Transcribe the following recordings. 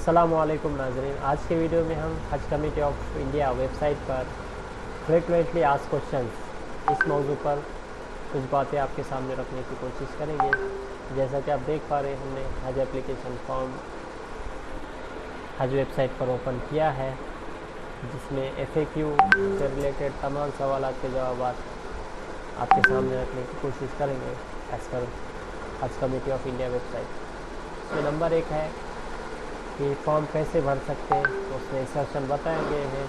अस्सलामुअलैकुम नाज़रीन। आज के वीडियो में हम हज कमेटी ऑफ इंडिया वेबसाइट पर फ्रिक्वेंटली आस्क्ड क्वेश्चंस इस मौजू पर कुछ बातें आपके सामने रखने की कोशिश करेंगे। जैसा कि आप देख पा रहे हैं, हमने हज एप्लीकेशन फॉर्म हज वेबसाइट पर ओपन किया है, जिसमें FAQ से रिलेटेड तमाम सवाल के जवाब आपके सामने रखने की कोशिश करेंगे एज़ पर हज कमेटी ऑफ इंडिया वेबसाइट। इसमें नंबर 1 है कि फॉर्म कैसे भर सकते हैं। तो उसमें इंस्ट्रक्शन बताए गए हैं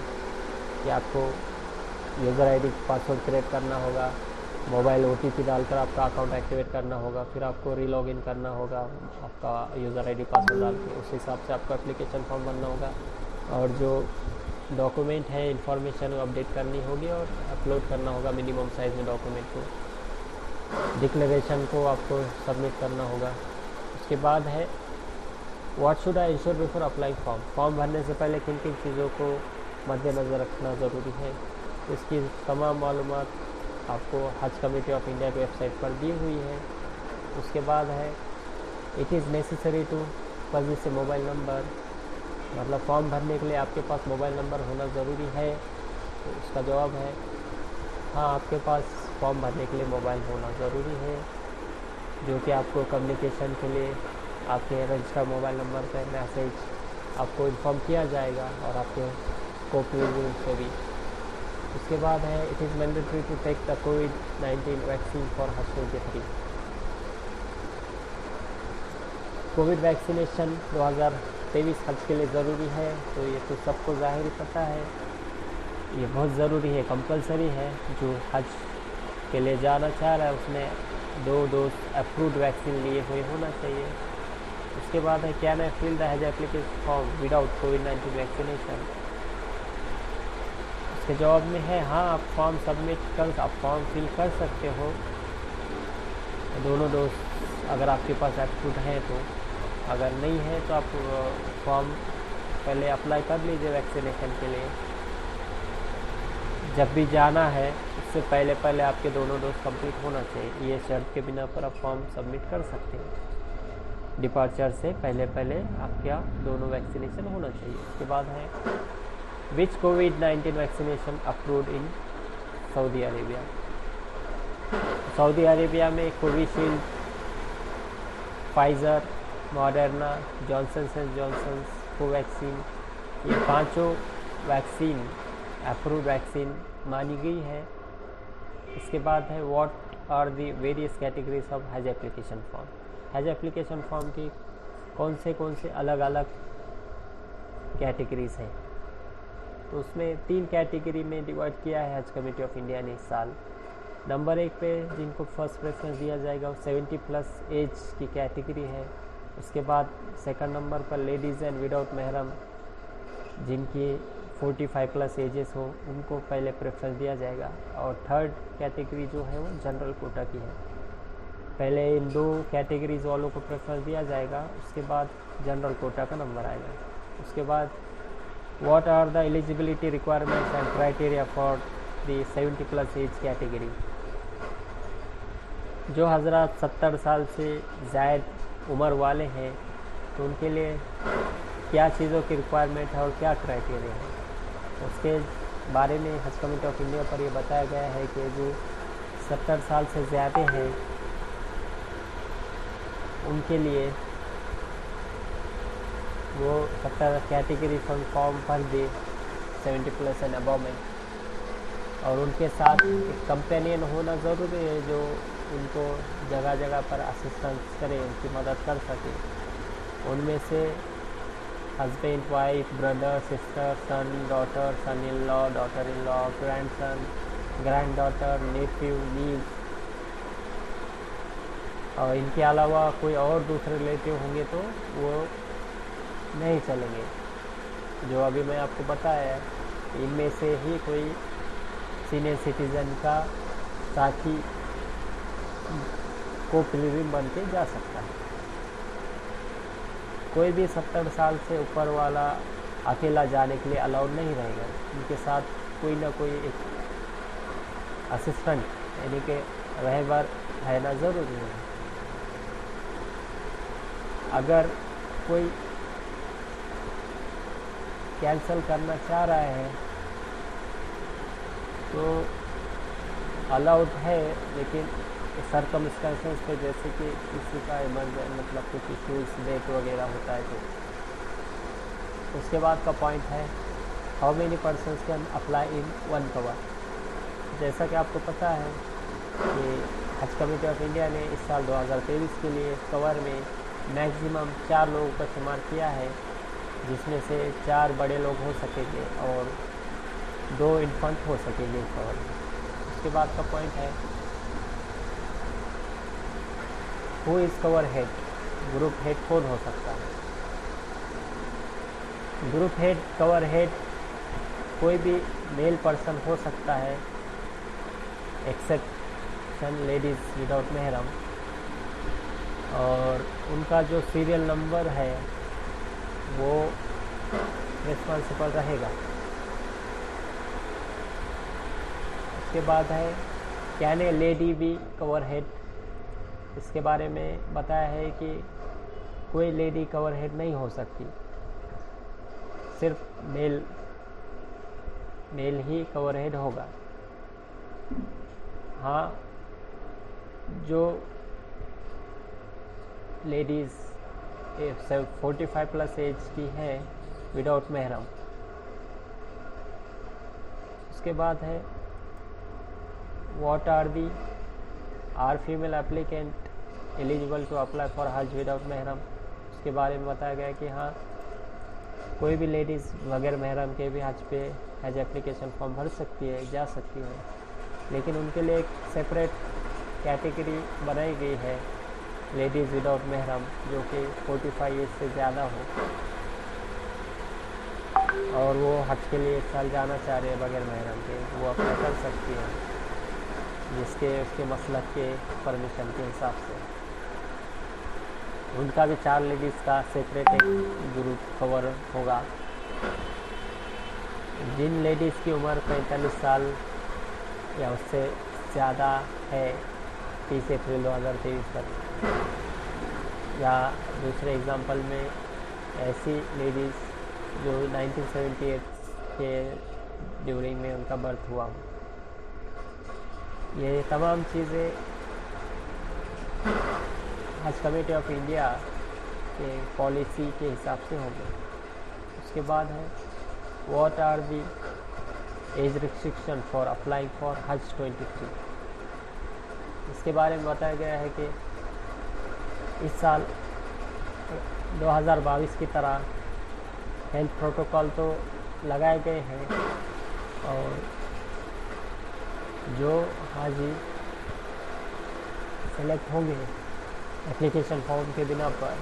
कि आपको यूज़र आईडी पासवर्ड क्रिएट करना होगा, मोबाइल OTP डालकर आपका अकाउंट एक्टिवेट करना होगा, फिर आपको रीलॉगिन करना होगा आपका यूज़र आईडी पासवर्ड डाल के। उस हिसाब से आपको एप्लीकेशन फॉर्म भरना होगा और जो डॉक्यूमेंट है इंफॉर्मेशन वो अपडेट करनी होगी और अपलोड करना होगा मिनिमम साइज़ में डॉक्यूमेंट को। डिक्लेरेशन को आपको सबमिट करना होगा। उसके बाद है what should I ensure before apply form भरने से पहले किन किन चीज़ों को मद्देनज़र रखना ज़रूरी है। इसकी तमाम मालूमात आपको हज कमेटी ऑफ इंडिया की वेबसाइट पर दी हुई है। उसके बाद है it is necessary to positive mobile number, मतलब फॉर्म भरने के लिए आपके पास मोबाइल नंबर होना ज़रूरी है। तो उसका जवाब है हाँ, आपके पास फॉर्म भरने के लिए मोबाइल होना ज़रूरी है, जो कि आपको कम्युनिकेशन के लिए आपके रजिस्टर्ड मोबाइल नंबर पर मैसेज आपको इन्फॉर्म किया जाएगा और आपके कोप्लीजिंग से भी। उसके बाद है it is mandatory to take the COVID-19 vaccine for Haj 23। Covid vaccination 2023 हज के लिए ज़रूरी है। तो ये तो सबको ज़ाहिर ही पता है, ये बहुत ज़रूरी है, कंपलसरी है। जो हज के लिए जाना चाह रहा है उसने 2 डोज अप्रूव्ड वैक्सीन लिए हुए होना चाहिए। उसके बाद है कैन आई फिल द हज application form without COVID-19 vaccination. इसके जवाब में है हाँ, आप फॉर्म फॉर्म फिल कर सकते हो दोनों डोज अगर आपके पास अप्रूव्ड है तो। अगर नहीं है तो आप फॉर्म पहले अप्लाई कर लीजिए वैक्सीनेशन के लिए। जब भी जाना है उससे पहले आपके दोनों डोज कंप्लीट होना चाहिए। ये शर्त के बिना पर आप फॉर्म सबमिट कर सकते हैं। डिपार्चर से पहले आपका दोनों वैक्सीनेशन होना चाहिए। उसके बाद है which COVID-19 vaccination approved in Saudi Arabia. Saudi Arabia में Covishield, Pfizer, Moderna, Johnson and Johnson, Covaxin, ये 5 वैक्सीन अप्रूव्ड वैक्सीन मानी गई है। इसके बाद है what are the various categories of Haj application form. Haj application form की कौन से अलग अलग कैटेगरीज हैं। तो उसमें 3 कैटेगरी में डिवाइड किया है हज कमेटी ऑफ इंडिया ने इस साल। नंबर 1 पे जिनको फर्स्ट प्रेफरेंस दिया जाएगा वो 70+ एज की कैटेगरी है। उसके बाद सेकंड नंबर पर लेडीज़ एंड विदाउट महरम, जिनकी 45+ एजेस हो, उनको पहले प्रेफरेंस दिया जाएगा। और थर्ड कैटेगरी जो है वो जनरल कोटा की है। पहले इन 2 कैटेगरीज वालों को प्रेफरेंस दिया जाएगा, उसके बाद जनरल कोटा का नंबर आएगा। उसके बाद what are the eligibility requirements and criteria for the 70+ age category. जो हजरात 70 साल से ज़ायद उम्र वाले हैं तो उनके लिए क्या चीज़ों की रिक्वायरमेंट है और क्या क्राइटेरिया है, उसके बारे में हज कमेटी ऑफ इंडिया पर यह बताया गया है कि जो 70 साल से ज़्यादा हैं उनके लिए वो 70 कैटेगरी फॉर्म भर दे 70+ एंड अबव में। और उनके साथ एक कंपेनियन होना ज़रूरी है जो उनको जगह जगह पर असिस्टेंस करे, उनकी मदद कर सके। उनमें से husband, wife, brother, sister, son, daughter, son in law, daughter in law, grandson, granddaughter, nephew, niece, और इनके अलावा कोई और दूसरे रिलेटिव होंगे तो वो नहीं चलेंगे। जो अभी मैं आपको बताया है इनमें से ही कोई सीनियर सिटीज़न का साथी को पिलग्रिम बन के जा सकता है। कोई भी 70 साल से ऊपर वाला अकेला जाने के लिए अलाउड नहीं रहेगा। उनके साथ कोई ना कोई एक असिस्टेंट यानी कि रहबर रहना ज़रूरी है। अगर कोई कैंसिल करना चाह रहा है तो अलाउड है, लेकिन सर्कमस्टेंसेस पे, जैसे कि किसी का मतलब कुछ इश्यूज डेट वगैरह होता है तो। उसके बाद का पॉइंट है how many persons can apply in one cover. जैसा कि आपको पता है कि हज कमेटी ऑफ इंडिया ने इस साल 2023 के लिए कवर में मैक्सिमम 4 लोगों का शुमार किया है, जिसमें से 4 बड़े लोग हो सकेंगे और 2 इन्फेंट हो सकेंगे कवर में। उसके बाद का पॉइंट है who is cover head. Group head कौन हो सकता है? ग्रुप हेड, कवर हेड कोई भी मेल पर्सन हो सकता है एक्सेप्शन लेडीज़ विदाउट महरम, और उनका जो सीरियल नंबर है वो रिस्पॉन्सिबल रहेगा। उसके बाद है can a lady be cover head. इसके बारे में बताया है कि कोई लेडी कवर हेड नहीं हो सकती, सिर्फ मेल ही कवर हेड होगा। हाँ, जो लेडीज़ 45 प्लस एज की है विदाउट महरम। उसके बाद है what are female applicant eligible to apply for Haj without महरम। उसके बारे में बताया गया कि हाँ, कोई भी लेडीज़ बगैर महरम के भी हज पे हज एप्लीकेशन फॉर्म भर सकती है, जा सकती है, लेकिन उनके लिए एक सेपरेट कैटेगरी बनाई गई है लेडीज़ विदाउट महरम, जो कि 45 एज से ज़्यादा हो और वो हज के लिए 1 साल जाना चाह रहे हैं बगैर महरम के, वो अप्लाई कर सकती है, जिसके उसके मसलक के परमिशन के हिसाब से। उनका भी 4 लेडीज़ का सेपरेट एक ग्रुप कवर होगा। जिन लेडीज़ की उम्र 45 साल या उससे ज़्यादा है 30 अप्रैल 2023 तक, या दूसरे एग्जांपल में ऐसी लेडीज़ जो 1978 के ड्यूरिंग में उनका बर्थ हुआ हो। ये तमाम चीज़ें हज कमेटी ऑफ इंडिया के पॉलिसी के हिसाब से होंगे। उसके बाद है what are the age restriction for applying for Haj 23। इसके बारे में बताया गया है कि इस साल 2022 की तरह हेल्थ प्रोटोकॉल तो लगाए गए हैं, और जो हाजी सेलेक्ट होंगे एप्लीकेशन फॉर्म के बिना पर,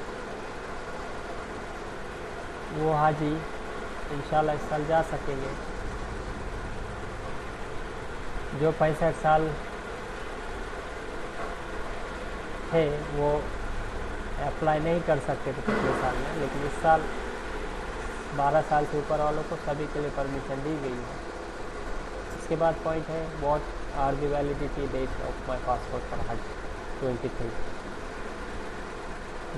वो हाजी इंशाल्लाह इस साल जा सकेंगे। जो 65 साल थे वो अप्लाई नहीं कर सकते थे पिछले साल में, लेकिन इस साल 12 साल से ऊपर वालों को सभी के लिए परमिशन दी गई है। इसके बाद पॉइंट है what are the validity date of my passport for Haj 23।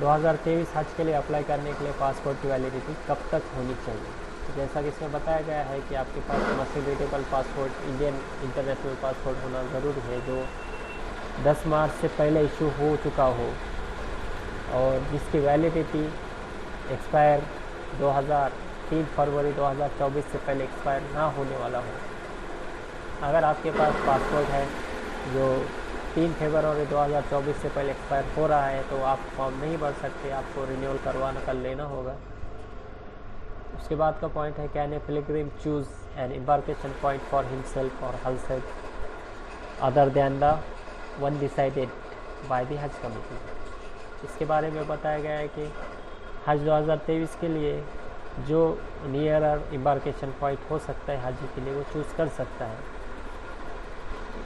2023 हज के लिए अप्लाई करने के लिए पासपोर्ट की वैलिडिटी कब तक होनी चाहिए? जैसा कि इसमें बताया गया है कि आपके पास मर्सिडेबल पासपोर्ट, इंडियन इंटरनेशनल पासपोर्ट होना ज़रूरी है, जो 10 मार्च से पहले इशू हो चुका हो और जिसकी वैलिडिटी एक्सपायर 3 फरवरी 2024 से पहले एक्सपायर ना होने वाला हो। अगर आपके पास पासपोर्ट है जो 3 फरवरी 2024 से पहले एक्सपायर हो रहा है तो आप फॉर्म नहीं भर सकते, आपको रिन्यूअल करवाना कर लेना होगा। उसके बाद का पॉइंट है can a pilgrim choose an embarkation point for himself और herself other than the one decided by the Hajj committee. इसके बारे में बताया गया है कि हज 2023 के लिए जो नियरर एम्बार्केशन पॉइंट हो सकता है हाजी के लिए वो चूज़ कर सकता है।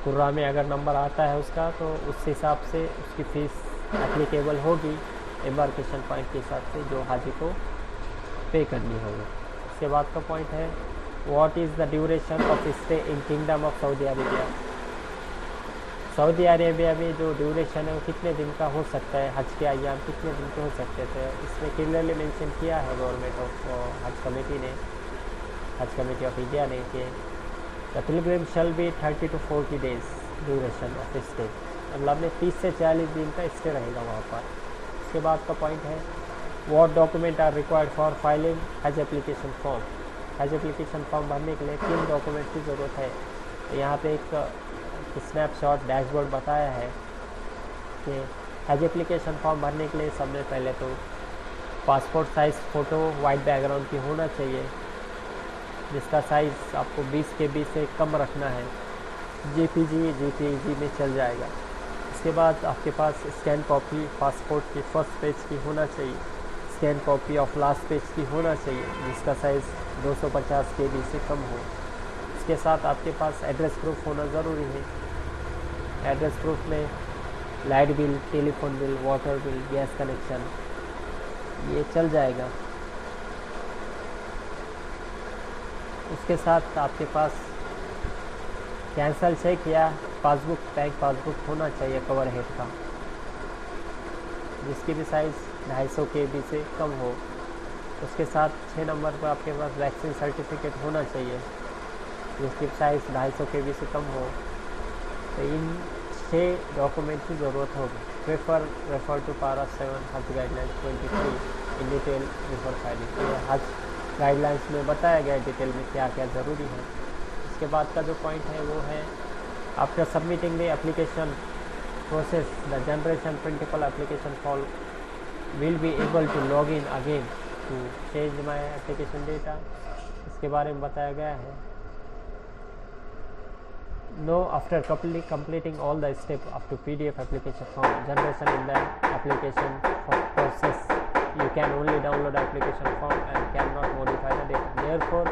कुर्रा में अगर नंबर आता है उसका तो उस हिसाब से उसकी फ़ीस एप्लीकेबल होगी एम्बार्केशन पॉइंट के हिसाब से जो हाजी को पे करनी होगी। इसके बाद का पॉइंट है what is the duration of stay in kingdom of Saudi Arabia. Saudi Arabia में जो ड्यूरेशन है वो कितने दिन का हो सकता है, हज के अय्याम कितने दिन के हो सकते थे, इसमें क्लियरली मेंशन किया है गवर्नमेंट ऑफ हज कमेटी ने हज कमेटी ऑफ इंडिया ने कि the Pilgrim shall be 30 to 40 days duration of stay, मतलब में 30 से 40 दिन का स्टे रहेगा वहाँ पर। उसके बाद का पॉइंट है what document are required for filing Haj application form. Haj application form भरने के लिए 3 डॉक्यूमेंट की ज़रूरत है। तो यहाँ पे एक स्नैपशॉट डैशबोर्ड बताया है कि हज एप्लीकेशन फॉर्म भरने के लिए सबसे पहले तो passport size photo white background की होना चाहिए, जिसका साइज़ आपको 20 KB से कम रखना है। JPG में चल जाएगा। इसके बाद आपके पास स्कैन कॉपी पासपोर्ट की फर्स्ट पेज की होना चाहिए, scan copy of last page की होना चाहिए, जिसका साइज़ 250 KB से कम हो। इसके साथ आपके पास एड्रेस प्रूफ होना ज़रूरी है। एड्रेस प्रूफ में light bill, telephone bill, water bill, gas connection ये चल जाएगा। उसके साथ आपके पास कैंसल चेक या पासबुक, बैंक पासबुक होना चाहिए कवर हेड का, जिसकी भी साइज़ 250 KB से कम हो। उसके साथ 6 नंबर पर आपके पास वैक्सीन सर्टिफिकेट होना चाहिए, जिसकी साइज़ 250 KB से कम हो। तो इन 6 डॉक्यूमेंट की ज़रूरत होगी। रेफर टू पारा 7 हज guidelines 23 in detail refer filing. ये हज गाइडलाइंस में बताया गया डिटेल में क्या क्या ज़रूरी है। इसके बाद का जो पॉइंट है वो है after submitting the application process the generation printable application form will be able to log in again to change my application data. इसके बारे में बताया गया है No, after completing all the steps up to PDF application form generation in the application process, you can only download application form and cannot modify the data. Therefore,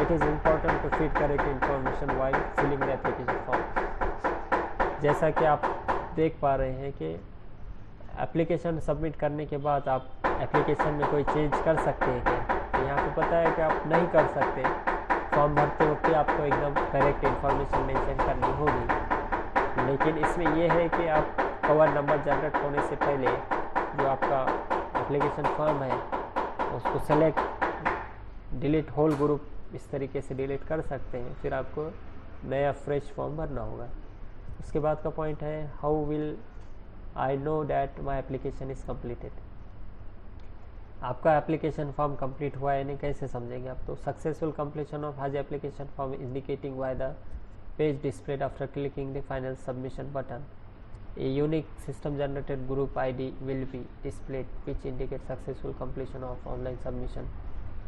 it is important to feed correct information while filling the application form. जैसा कि आप देख पा रहे हैं कि application submit करने के बाद आप एप्लीकेशन में कोई चेंज कर सकते हैं क्या? तो यहाँ पे पता है कि आप नहीं कर सकते। फॉर्म भरते वक्त आपको एकदम करेक्ट इन्फॉर्मेशन मेंशन करनी होगी, लेकिन इसमें यह है कि आप कवर नंबर जनरेट होने से पहले जो आपका एप्लीकेशन फॉर्म है उसको सेलेक्ट डिलीट होल ग्रुप इस तरीके से डिलीट कर सकते हैं, फिर आपको नया फ्रेश फॉर्म भरना होगा। उसके बाद का पॉइंट है how will I know that my application is completed. आपका एप्लीकेशन फॉर्म कंप्लीट हुआ है नहीं कैसे समझेंगे आप? तो successful completion of Haj application form indicating by the page displayed after clicking the final submission button. A unique system generated group ID will be displayed which indicate successful completion of online submission.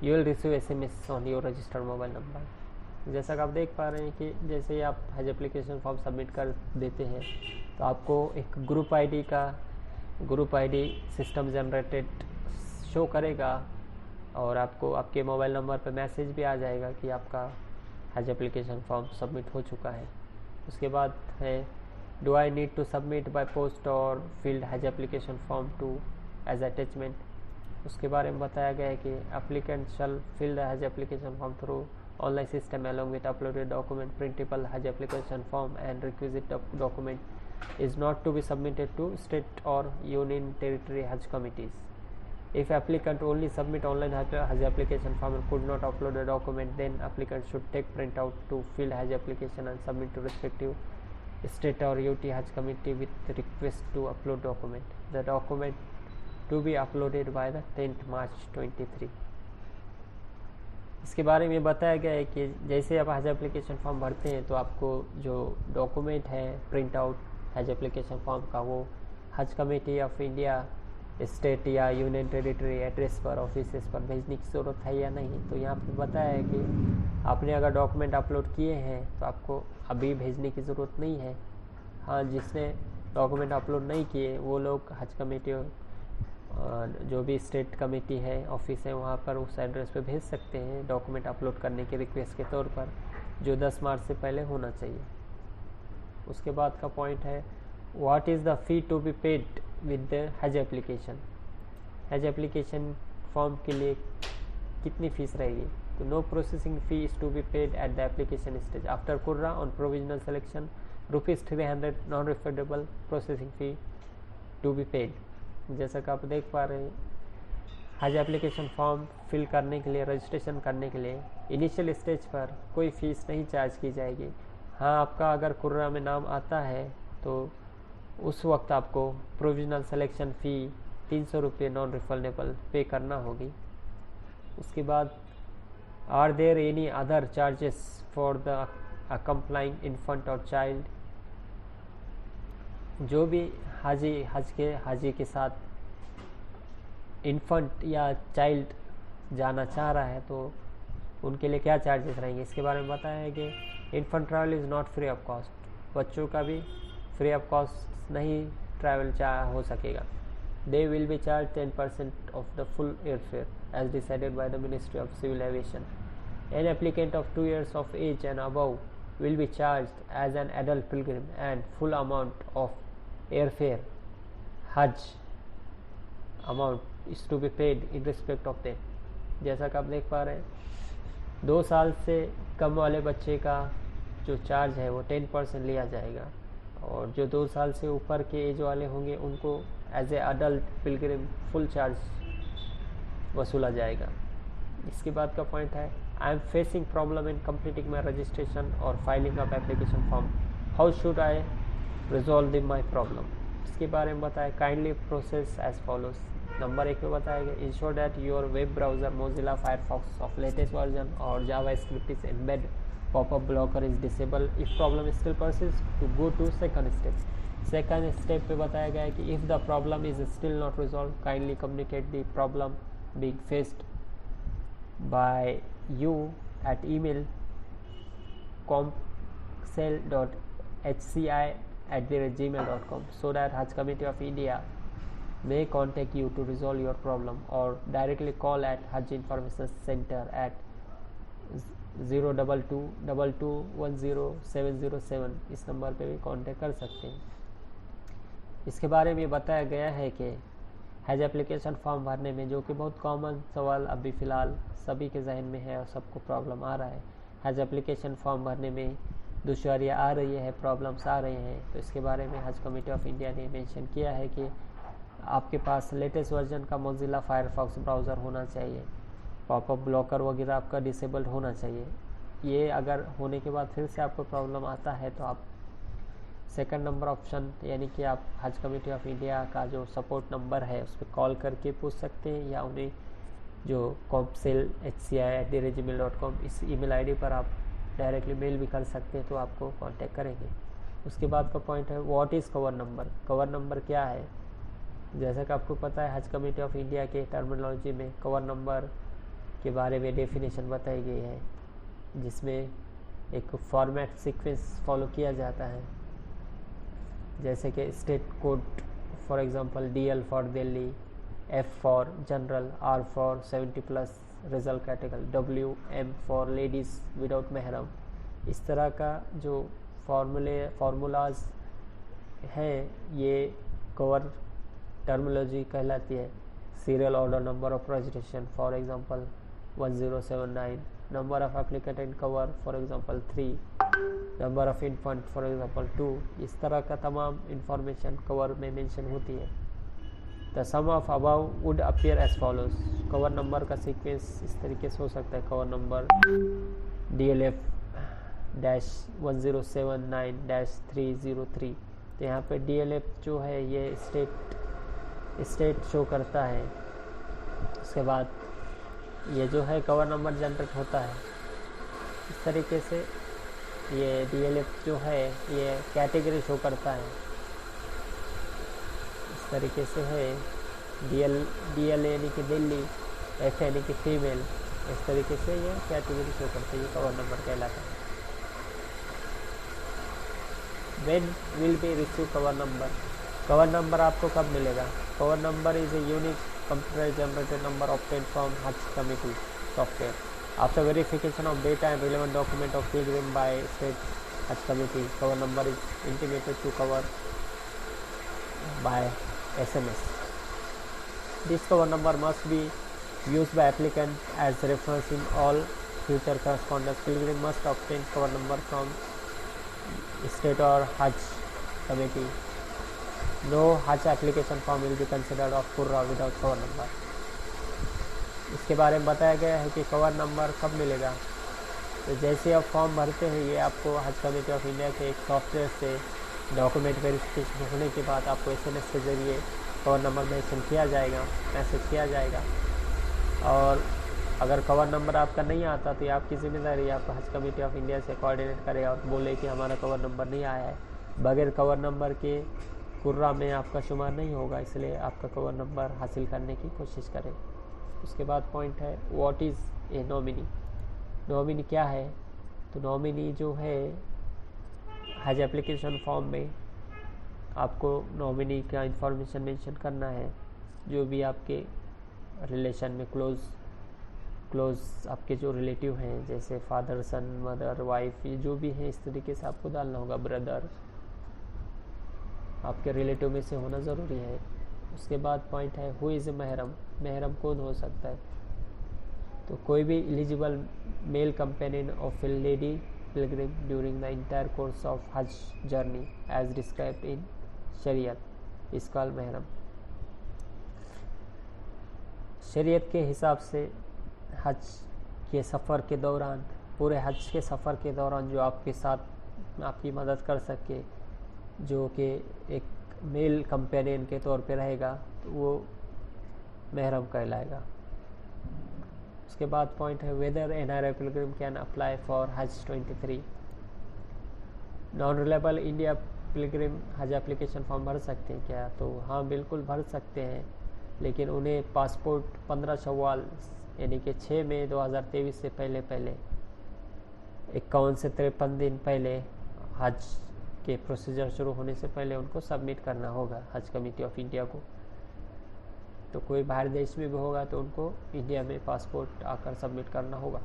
You will receive SMS on your registered mobile number. जैसा कि आप देख पा रहे हैं कि जैसे ही आप हज एप्लीकेशन फॉर्म सबमिट कर देते हैं तो आपको एक group ID system generated show करेगा और आपको आपके मोबाइल नंबर पर मैसेज भी आ जाएगा कि आपका हज एप्लीकेशन फॉर्म सबमिट हो चुका है। उसके बाद है do I need to submit by post और filled Haj application form to as attachment. उसके बारे में बताया गया है कि एप्लीकेंट शैल फिल द हज application form through online system along with uploaded document. Printable haj application form and requisite document is not to be submitted to state or union territory haj committees. If applicant only submit online haj application form and could not upload a document, then applicant should take printout to fill haj application and submit to respective state or UT haj committee with request to upload document. The document to be uploaded by the 10th March 23. इसके बारे में बताया गया है कि जैसे आप हज एप्लीकेशन फॉर्म भरते हैं तो आपको जो डॉक्यूमेंट है प्रिंट आउट हज एप्लीकेशन फॉर्म का वो हज कमेटी ऑफ इंडिया स्टेट या यूनियन टेरिटरी एड्रेस पर ऑफिस पर भेजने की ज़रूरत है या नहीं। तो यहाँ पे बताया है कि आपने अगर डॉक्यूमेंट अपलोड किए हैं तो आपको अभी भेजने की ज़रूरत नहीं है। हाँ, जिसने डॉक्यूमेंट अपलोड नहीं किए वो लोग हज कमेटी जो भी स्टेट कमेटी है ऑफिस है वहाँ पर उस एड्रेस पे भेज सकते हैं डॉक्यूमेंट अपलोड करने के रिक्वेस्ट के तौर पर, जो 10 मार्च से पहले होना चाहिए। उसके बाद का पॉइंट है what is the fee to be paid with the हज एप्लीकेशन। हज एप्लीकेशन फॉर्म के लिए कितनी फ़ीस रहेगी? तो no processing fee is to be paid at the application stage after कुर्रा on provisional selection ₹300 non refundable processing fee to be paid. जैसा कि आप देख पा रहे हैं हज एप्लीकेशन फॉर्म फिल करने के लिए, रजिस्ट्रेशन करने के लिए इनिशियल स्टेज पर कोई फ़ीस नहीं चार्ज की जाएगी। हाँ, आपका अगर कुर्रा में नाम आता है तो उस वक्त आपको प्रोविजनल सिलेक्शन फ़ी 300 रुपये नॉन रिफंडेबल पे करना होगी। उसके बाद are there any other charges for the accompanying infant और चाइल्ड, जो भी हाजी के साथ इन्फेंट या चाइल्ड जाना चाह रहा है तो उनके लिए क्या चार्जेस रहेंगे, इसके बारे में बताया है कि infant travel is not free of cost, बच्चों का भी फ्री ऑफ कॉस्ट नहीं ट्रैवल हो सकेगा। They will be charge 10% of the full airfare as decided by the Ministry of Civil Aviation. An applicant of 2 years of age and above will be charged as an adult pilgrim and full amount of airfare Hajj amount is to be paid in respect of them। जैसा कि आप देख पा रहे हैं 2 साल से कम वाले बच्चे का जो चार्ज है वो 10% लिया जाएगा और जो 2 साल से ऊपर के एज वाले होंगे उनको as a adult pilgrim full charge वसूला जाएगा। इसके बाद का पॉइंट है I am facing problem in completing my registration और filling up application form, how should I resolve my problem. इसके बारे में बताया kindly process as follows. Number 1 पे बताया गया ensure that your web browser Mozilla Firefox of latest version और JavaScript is embed popup blocker is disable. If problem still persist to go to second step. Second step पे बताया गया है कि if the problem is still not resolve kindly communicate the problem being faced by you at email compsel.hci@gmail.com so that Hajj Committee of India may contact you to resolve your problem, or directly call at Hajj Information Center at 02222100707। इस number पे भी contact कर सकते हैं। इसके बारे में बताया गया है कि हज एप्लीकेशन फॉर्म भरने में, जो कि बहुत कॉमन सवाल अभी फ़िलहाल सभी के जहन में है और सबको प्रॉब्लम आ रहा है, हज एप्लीकेशन फॉर्म भरने में दुश्वारियाँ आ रही है, प्रॉब्लम्स आ रहे हैं, तो इसके बारे में हज कमेटी ऑफ इंडिया ने मेंशन किया है कि आपके पास लेटेस्ट वर्जन का मोजिला फायरफॉक्स ब्राउज़र होना चाहिए, पॉपअप ब्लॉकर वगैरह आपका डिसेबल्ड होना चाहिए। ये अगर होने के बाद फिर से आपको प्रॉब्लम आता है तो आप सेकंड नंबर ऑप्शन यानी कि आप हज कमेटी ऑफ इंडिया का जो सपोर्ट नंबर है उस पर कॉल करके पूछ सकते हैं, या उन्हें जो compsel@hci@gmail.com इस ईमेल आईडी पर आप डायरेक्टली मेल भी कर सकते हैं, तो आपको कांटेक्ट करेंगे। उसके बाद का पॉइंट है what is cover number. Cover number क्या है? जैसा कि आपको पता है हज कमेटी ऑफ इंडिया के टर्मिनोलॉजी में कवर नंबर के बारे में डेफिनेशन बताई गई है, जिसमें एक फॉर्मेट सीक्वेंस फॉलो किया जाता है, जैसे कि state code for example DL for Delhi, F for general, R for 70+ result category, WM for ladies without महरम। इस तरह का जो फार्मूलाज हैं ये कवर टर्मिनोलॉजी कहलाती है। Serial order number of registration for example 1079, number of applicant in cover for example 3, number of infant for example 2। इस तरह का तमाम इंफॉर्मेशन कवर में मेंशन होती है। The sum of above would appear as follows. Cover number का sequence इस तरीके से हो सकता है, कवर नंबर DLF-1079-303। तो यहाँ पे DLF जो है ये स्टेट शो करता है। उसके बाद ये जो है कवर नंबर जनरेट होता है इस तरीके से। ये DLF जो है ये कैटेगरी शो करता है इस तरीके से है। DL यानी कि दिल्ली, F यानी कि फीमेल, इस तरीके से ये कैटेगरी शो करते हैं, ये कवर नंबर कहलाता है। When will be receive cover number? Cover number आपको कब मिलेगा? Cover number is a unique computer generated number obtained from Hajj Committee software after verification of data and relevant document of pilgrim by state Hajj Committee. Cover number is intimated to cover by SMS. This cover number must be used by applicant as reference in all future correspondence. Pilgrim must obtain cover number from state or Hajj Committee. No Hajj application form will be considered of Qurra without cover number. इसके बारे में बताया गया है कि cover number कब मिलेगा। तो जैसे आप फॉर्म भरते हैं ये आपको हज कमेटी ऑफ इंडिया के एक सॉफ्टवेयर से डॉक्यूमेंट वेरिफिकेशन होने के बाद आपको SMS के ज़रिए कवर नंबर मैसेज किया जाएगा। और अगर कवर नंबर आपका नहीं आता तो ये आपकी ज़िम्मेदारी, आपको हज कमेटी ऑफ इंडिया से कोऑर्डिनेट करेगा और बोले कि हमारा कवर नंबर नहीं आया है। बगैर कवर नंबर के कुर्रा में आपका शुमार नहीं होगा, इसलिए आपका कवर नंबर हासिल करने की कोशिश करें। उसके बाद पॉइंट है what is a nominee. Nominee क्या है? तो नॉमिनी जो है हज एप्लीकेशन फॉर्म में आपको नॉमिनी का इंफॉर्मेशन मेंशन करना है। जो भी आपके रिलेशन में क्लोज आपके जो रिलेटिव हैं, जैसे फादर, सन, मदर, वाइफ, ये जो भी हैं इस तरीके से आपको डालना होगा। ब्रदर आपके रिलेटिव में से होना ज़रूरी है। उसके बाद पॉइंट है हु इज़ ए महरम। महरम कौन हो सकता है? तो कोई भी eligible male companion of a lady pilgrim during the entire course of Haj journey as described in शरीयत इज कॉल्ड महरम। शरीयत के हिसाब से हज के सफ़र के दौरान, पूरे हज के सफ़र के दौरान जो आपके साथ आपकी मदद कर सके, जो कि एक मेल कंपेनियन के तौर पे रहेगा, तो वो महरम कहलाएगा। उसके बाद पॉइंट है whether NRI pilgrim can apply for Haj 23। Non reliable India pilgrim Haj application form भर सकते हैं क्या? तो हाँ, बिल्कुल भर सकते हैं, लेकिन उन्हें पासपोर्ट 15 शव्वाल यानी कि 6 मई 2023 से पहले 51 से 53 दिन पहले हज के प्रोसीजर शुरू होने से पहले उनको सबमिट करना होगा हज कमेटी ऑफ इंडिया को। तो कोई बाहर देश में भी होगा तो उनको इंडिया में पासपोर्ट आकर सबमिट करना होगा।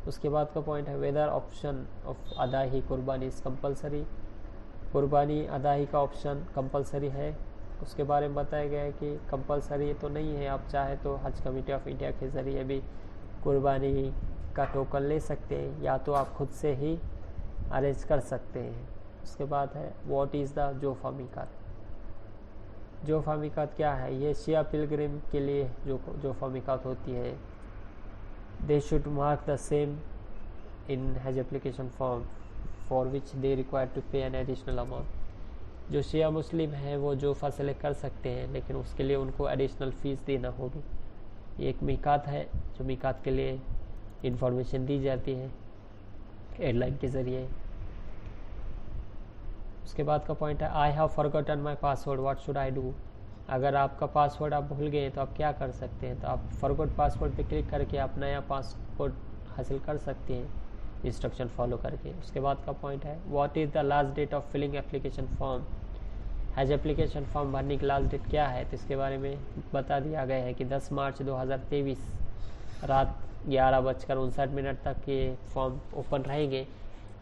उसके बाद का पॉइंट है वेदर ऑप्शन ऑफ अदाही कुर्बानी इज़ कंपलसरी। कुर्बानी अदाही का ऑप्शन कंपलसरी है। उसके बारे में बताया गया है कि कंपलसरी तो नहीं है, आप चाहे तो हज कमेटी ऑफ इंडिया के ज़रिए भी कुर्बानी का टोकन ले सकते हैं, या तो आप खुद से ही अरेंज कर सकते हैं। उसके बाद है व्हाट इज़ द जोफा मीकात। जोफा मीकात क्या है? ये शिया पिलग्रिम के लिए जो जोफा मीकात होती है, they should mark the same in हज application form for which they require to pay an additional amount. जो शिया मुस्लिम हैं वो जोफा सेलेक्ट कर सकते हैं, लेकिन उसके लिए उनको एडिशनल फ़ीस देना होगी। ये एक मीकात है, जो मीकात के लिए इंफॉर्मेशन दी जाती है एयरलाइन के ज़रिए। उसके बाद का पॉइंट है I have forgotten my password what should I do. अगर आपका पासवर्ड आप भूल गए तो आप क्या कर सकते हैं? तो आप फॉरगॉट पासवर्ड पे क्लिक करके आप नया पासवर्ड हासिल कर सकते हैं इंस्ट्रक्शन फॉलो करके। उसके बाद का पॉइंट है what is the last date of filling application form. Haj application form भरने की लास्ट डेट क्या है? तो इसके बारे में बता दिया गया है कि 10 मार्च 2023 रात 11:59 तक ये फॉर्म ओपन रहेंगे।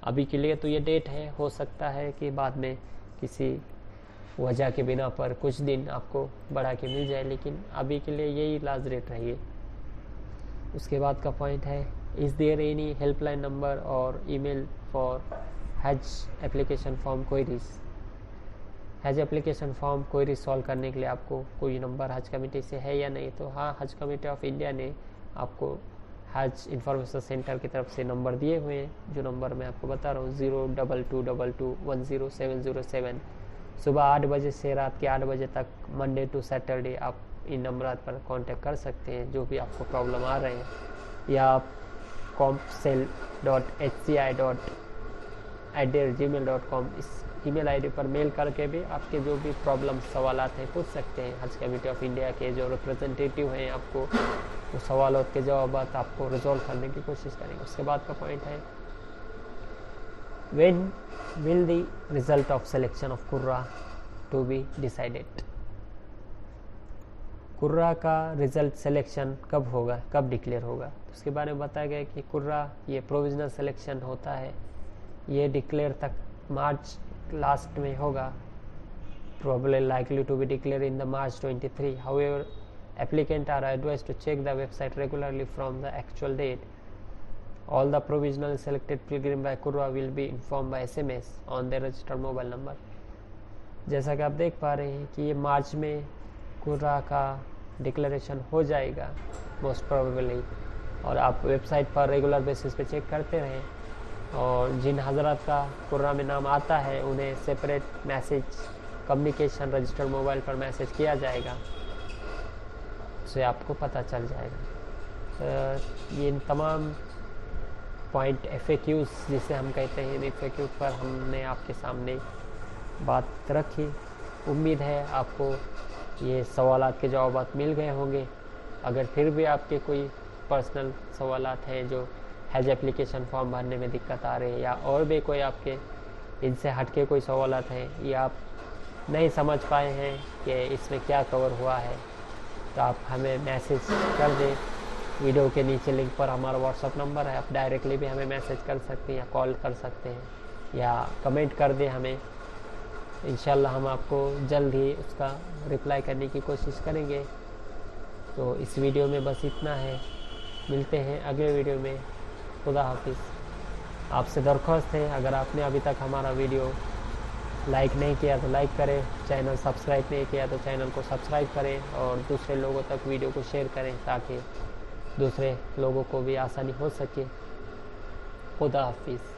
अभी के लिए तो ये डेट है, हो सकता है कि बाद में किसी वजह के बिना पर कुछ दिन आपको बढ़ा के मिल जाए, लेकिन अभी के लिए यही लास्ट डेट रहेगी। उसके बाद का पॉइंट है is there any helpline number और email for Haj application form queries. Haj application form query solve करने के लिए आपको कोई नंबर हज कमेटी से है या नहीं? तो हाँ, हज कमेटी ऑफ इंडिया ने आपको हज इंफॉर्मेशन सेंटर की तरफ से नंबर दिए हुए हैं, जो नंबर मैं आपको बता रहा हूँ 0222210707। सुबह 8 बजे से रात के 8 बजे तक मंडे टू सैटरडे आप इन नंबर पर कांटेक्ट कर सकते हैं जो भी आपको प्रॉब्लम आ रहे हैं, या आप compsel.hci@gmail.com इस ईमेल आईडी पर मेल करके भी आपके जो भी प्रॉब्लम सवालात हैं पूछ सकते हैं। हज कमेटी ऑफ इंडिया के जो रिप्रेजेंटेटिव हैं आपको वो सवालों के जवाब आपको रिजॉल्व करने की कोशिश करेंगे। उसके बाद का पॉइंट है when will the result of selection of कुर्रा टू बी डिसाइडेड। कुर्रा का रिजल्ट सिलेक्शन कब होगा, कब डिक्लेयर होगा? तो उसके बारे में बताया गया कि कुर्रा ये प्रोविजनल सिलेक्शन होता है, ये डिक्लेयर तक मार्च लास्ट में होगा, probably likely to be declared in the March 23. However, applicants are advised to check the website regularly from the actual date. All the provisionally selected pilgrim by Kurwa will be informed by SMS on their registered mobile number. जैसा कि आप देख पा रहे हैं कि ये मार्च में कुर्रा का डिक्लेरेशन हो जाएगा मोस्ट प्रोबेबली। और आप वेबसाइट पर रेगुलर बेसिस पे चेक करते रहें। और जिन हजरत का कुर्रा में नाम आता है उन्हें separate message communication registered mobile पर मैसेज किया जाएगा, उससे आपको पता चल जाएगा। ये इन तमाम पॉइंट FAQs जिसे हम कहते हैं, इन FAQ पर हमने आपके सामने बात रखी। उम्मीद है आपको ये सवालात के जवाब मिल गए होंगे। अगर फिर भी आपके कोई पर्सनल सवालात हैं जो हैज एप्लीकेशन फॉर्म भरने में दिक्कत आ रही है, या और भी कोई आपके इनसे हटके कोई सवालात हैं या आप नहीं समझ पाए हैं कि इसमें क्या कवर हुआ है, तो आप हमें मैसेज कर दें। वीडियो के नीचे लिंक पर हमारा व्हाट्सअप नंबर है, आप डायरेक्टली भी हमें मैसेज कर सकते हैं या कॉल कर सकते हैं या कमेंट कर दें हमें। इंशाल्लाह हम आपको जल्द ही उसका रिप्लाई करने की कोशिश करेंगे। तो इस वीडियो में बस इतना है, मिलते हैं अगले वीडियो में। खुदा हाफिज़। आपसे दरख्वास्त है, अगर आपने अभी तक हमारा वीडियो लाइक नहीं किया तो लाइक करें, चैनल सब्सक्राइब नहीं किया तो चैनल को सब्सक्राइब करें और दूसरे लोगों तक वीडियो को शेयर करें ताकि दूसरे लोगों को भी आसानी हो सके। खुदा हाफिज़।